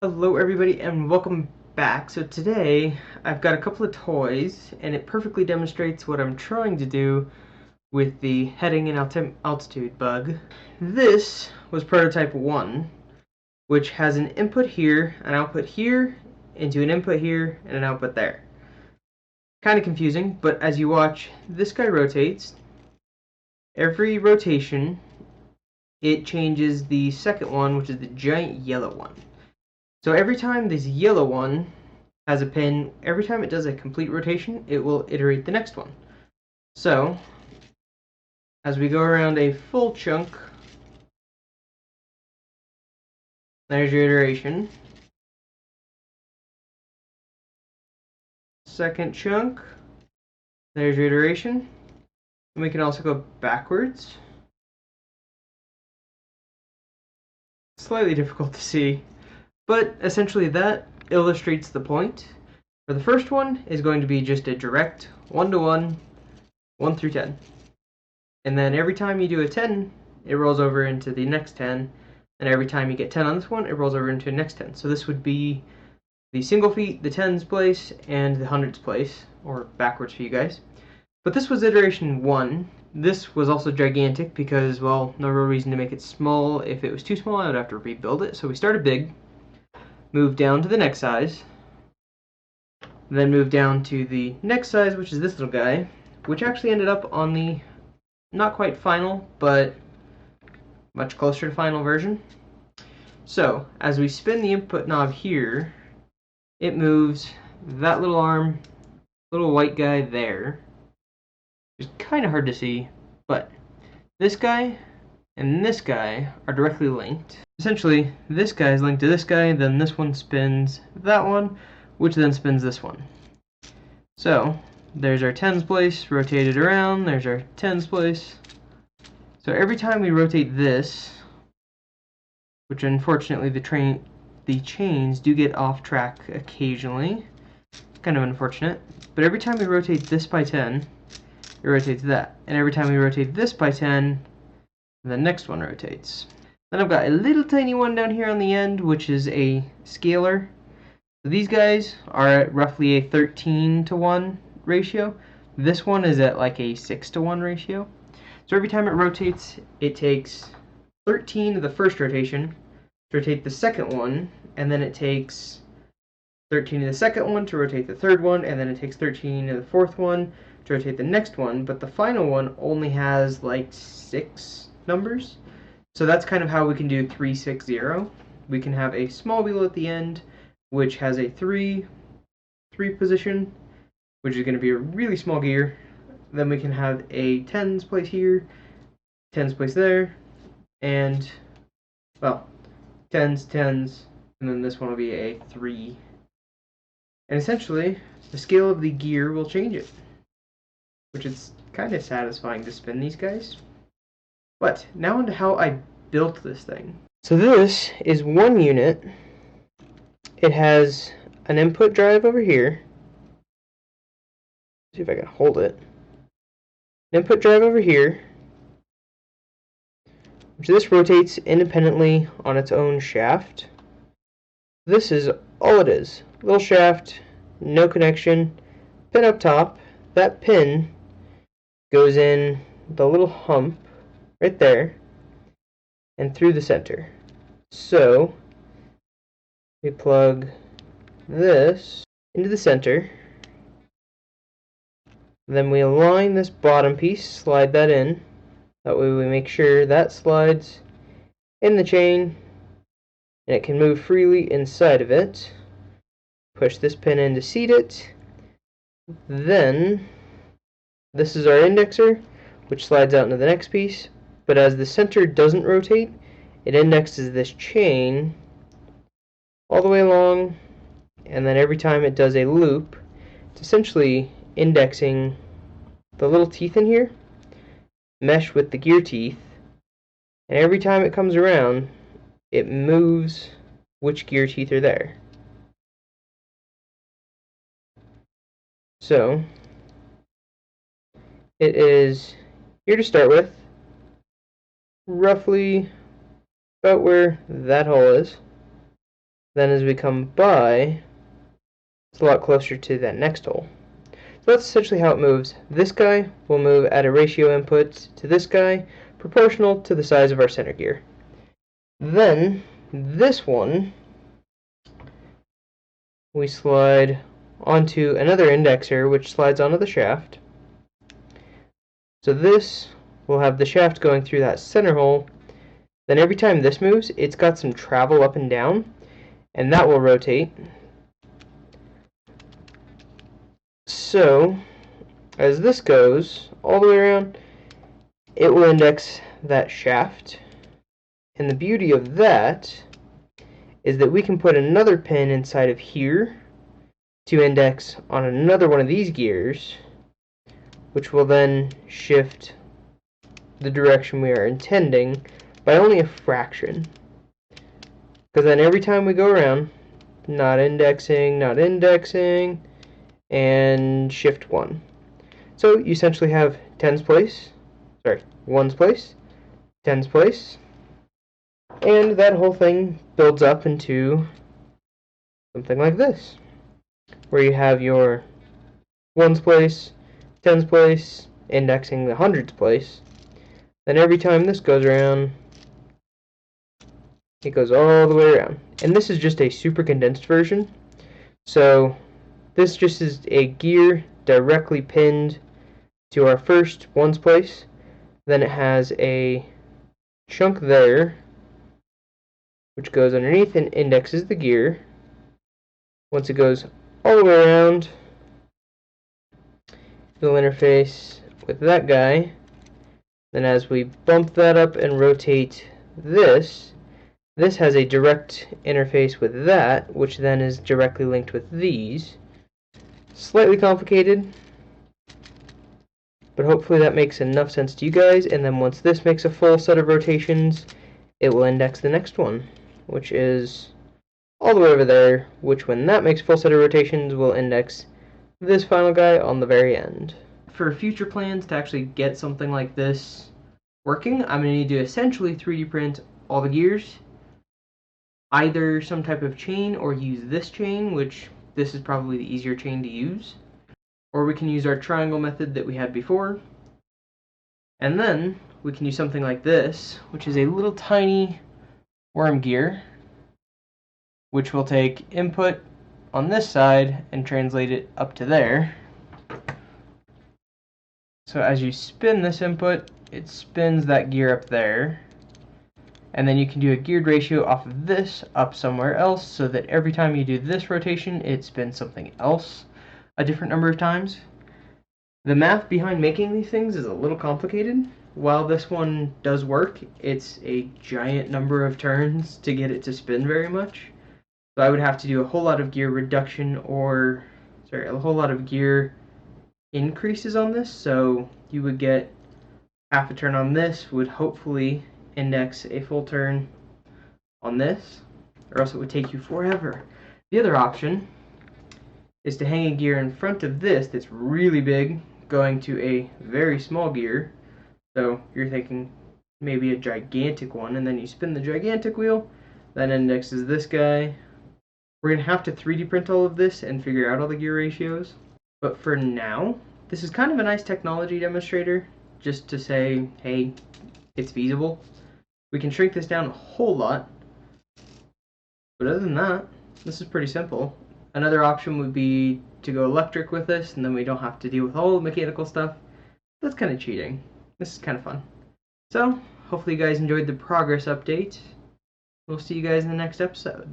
Hello everybody and welcome back. So today I've got a couple of toys and it perfectly demonstrates what I'm trying to do with the heading and altitude bug. This was prototype 1, which has an input here, an output here, into an input here, and an output there. Kind of confusing, but as you watch, this guy rotates. Every rotation it changes the second one, which is the giant yellow one. So every time this yellow one has a pin, every time it does a complete rotation, it will iterate the next one. So, as we go around a full chunk, there's your iteration. Second chunk, there's your iteration. And we can also go backwards. Slightly difficult to see, but essentially that illustrates the point. For the first one is going to be just a direct 1-to-1, 1 through 10. And then every time you do a 10, it rolls over into the next 10. And every time you get 10 on this one, it rolls over into the next 10. So this would be the single feet, the tens place, and the hundreds place, or backwards for you guys. But this was iteration 1. This was also gigantic because, well, no real reason to make it small. If it was too small, I would have to rebuild it. So we started big, moved down to the next size, then moved down to the next size, which is this little guy, which actually ended up on the not quite final, but much closer to final version. So, as we spin the input knob here, it moves that little arm, little white guy there. It's kind of hard to see, but this guy and this guy are directly linked. Essentially, this guy is linked to this guy, then this one spins that one, which then spins this one. So, there's our tens place, rotated around, there's our tens place. So every time we rotate this, which unfortunately the chains do get off track occasionally, it's kind of unfortunate, but every time we rotate this by 10, it rotates that. And every time we rotate this by 10, the next one rotates. Then I've got a little tiny one down here on the end, which is a scaler. So these guys are at roughly a 13-to-1 ratio. This one is at like a 6-to-1 ratio. So every time it rotates, it takes 13 of the first rotation to rotate the second one, and then it takes 13 of the second one to rotate the third one, and then it takes 13 of the fourth one to rotate the next one, but the final one only has like 6 numbers. So that's kind of how we can do 360. We can have a small wheel at the end, which has a 3 position, which is going to be a really small gear. Then we can have a tens place here, tens place there, and, well, tens, and then this one will be a 3. And essentially, the scale of the gear will change it, which is kind of satisfying to spin these guys. But now onto how I built this thing. So this is one unit. It has an input drive over here. See if I can hold it. An input drive over here, which this rotates independently on its own shaft. This is all it is. Little shaft, no connection, pin up top. That pin goes in the little hump right there and through the center. So we plug this into the center. Then we align this bottom piece, slide that in. That way we make sure that slides in the chain and it can move freely inside of it. Push this pin in to seat it. Then this is our indexer, which slides out into the next piece. But as the center doesn't rotate, it indexes this chain all the way along, and then every time it does a loop, it's essentially indexing the little teeth in here, mesh with the gear teeth, and every time it comes around, it moves which gear teeth are there. So, it is here to start with, roughly about where that hole is. then as we come by, it's a lot closer to that next hole. So that's essentially how it moves. This guy will move at a ratio input to this guy proportional to the size of our center gear. Then this one we slide onto another indexer which slides onto the shaft. So this will have the shaft going through that center hole. Then every time this moves, it's got some travel up and down, and that will rotate. So as this goes all the way around, it will index that shaft. And the beauty of that is that we can put another pin inside of here to index on another one of these gears, which will then shift the direction we are intending by only a fraction. Because then every time we go around, not indexing, and shift 1. So you essentially have ones place, tens place, and that whole thing builds up into something like this, where you have your ones place, tens place, indexing the hundreds place. Then every time this goes around, it goes all the way around. And this is just a super condensed version. So this just is a gear directly pinned to our first ones place. Then it has a chunk there which goes underneath and indexes the gear. Once it goes all the way around, it'll interface with that guy. Then as we bump that up and rotate this has a direct interface with that, which then is directly linked with these. Slightly complicated, but hopefully that makes enough sense to you guys. And then once this makes a full set of rotations, it will index the next one, which is all the way over there, which when that makes a full set of rotations will index this final guy on the very end. For future plans to actually get something like this working, I'm going to need to essentially 3D print all the gears, either some type of chain or use this chain, which this is probably the easier chain to use, or we can use our triangle method that we had before. And then we can use something like this, which is a little tiny worm gear, which will take input on this side and translate it up to there. So as you spin this input, it spins that gear up there. And then you can do a geared ratio off of this up somewhere else, so that every time you do this rotation, it spins something else a different number of times. The math behind making these things is a little complicated. While this one does work, it's a giant number of turns to get it to spin very much. So I would have to do a whole lot of gear reduction a whole lot of gear increases on this. So you would get half a turn on this, would hopefully index a full turn on this, or else it would take you forever. The other option is to hang a gear in front of this that's really big, going to a very small gear. So you're thinking maybe a gigantic one, and then you spin the gigantic wheel, that indexes this guy. We're going to have to 3D print all of this and figure out all the gear ratios. But for now, this is kind of a nice technology demonstrator, just to say, hey, it's feasible. We can shrink this down a whole lot, but other than that, this is pretty simple. Another option would be to go electric with this, and then we don't have to deal with all the mechanical stuff. That's kind of cheating. This is kind of fun. So, hopefully you guys enjoyed the progress update. We'll see you guys in the next episode.